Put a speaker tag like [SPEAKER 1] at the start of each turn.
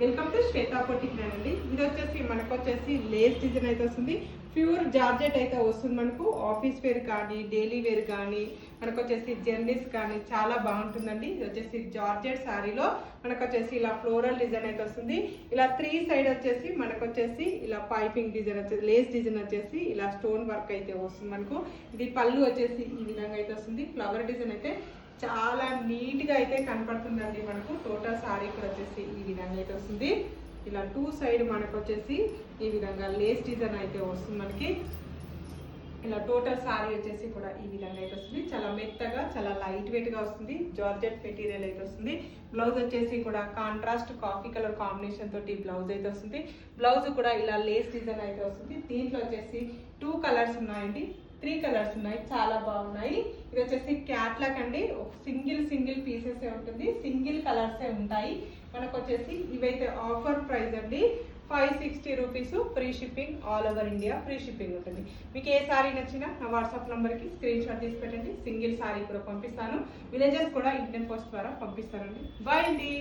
[SPEAKER 1] Welcome to Shweta boutique అండి. ఇది వచ్చేసి మనకు వచ్చేసి లేస్ డిజైన్ అయితే వస్తుంది. ప్యూర్ జార్జెట్ అయితే వస్తుంది. మనకు ఆఫీస్ వేర్ కానీ డైలీ వేర్ కానీ మనకు వచ్చేసి జర్నీస్ కానీ చాలా బాగుంటుందండి. ఇది వచ్చేసి జార్జెట్ శారీలో మనకు వచ్చేసి ఇలా ఫ్లోరల్ డిజైన్ అయితే వస్తుంది. ఇలా 3 సైడ్ వచ్చేసి మనకు వచ్చేసి ఇలా పైపింగ్ డిజైన్ వచ్చేసి లేస్ డిజైన్ వచ్చేసి ఇలా స్టోన్ వర్క్ అయితే వస్తుంది. మనకు ఇది పళ్ళు వచ్చేసి ఈ విధంగా అయితే వస్తుంది. ఫ్లవర్ డిజైన్ అయితే చాలా నీట్ గా అయితే కనపడుతుందండి. మనకు టోటల్ సారీ కూడా వచ్చేసి ఈ విధంగా అయితే వస్తుంది. ఇలా 2 సైడ్ మనకు వచ్చేసి ఈ విధంగా లేస్ డిజైన్ అయితే వస్తుంది. మనకి ఇలా టోటల్ సారీ వచ్చేసి కూడా ఈ విధంగా అయితే వస్తుంది. చాలా మెత్తగా చాలా లైట్ వెయిట్ గా వస్తుంది. జార్జెట్ మెటీరియల్ అయితే వస్తుంది. బ్లౌజ్ వచ్చేసి కూడా కాంట్రాస్ట్ కాఫీ కలర్ కాంబినేషన్ తోటి బ్లౌజ్ అయితే వస్తుంది. బ్లౌజ్ కూడా ఇలా లేస్ డిజైన్ అయితే వస్తుంది. దీంట్లో వచ్చేసి 2 కలర్స్ ఉన్నాయండి. 3 కలర్స్ ఉన్నాయి. చాలా బాగున్నాయి. ఇది వచ్చేసి క్యాట్లాగ్ అండి. సింగిల్ పీసెస్ ఉంటుంది. సింగిల్ కలర్స్ ఉంటాయి. మనకు వచ్చేసి ఇవైతే ఆఫర్ ప్రైస్ అండి. 560 rupees. Free shipping, all over India free shipping ఉంటుంది. మీకు ఏ సారీ నచ్చినా నా వాట్సాప్ నంబర్కి స్క్రీన్ షాట్ తీసి పెట్టండి. సింగిల్ సారీ కూడా పంపిస్తాను. విలేజెస్ కూడా ఇండియన్ పోస్ట్ ద్వారా పంపిస్తానండి. బాయ్ అండి.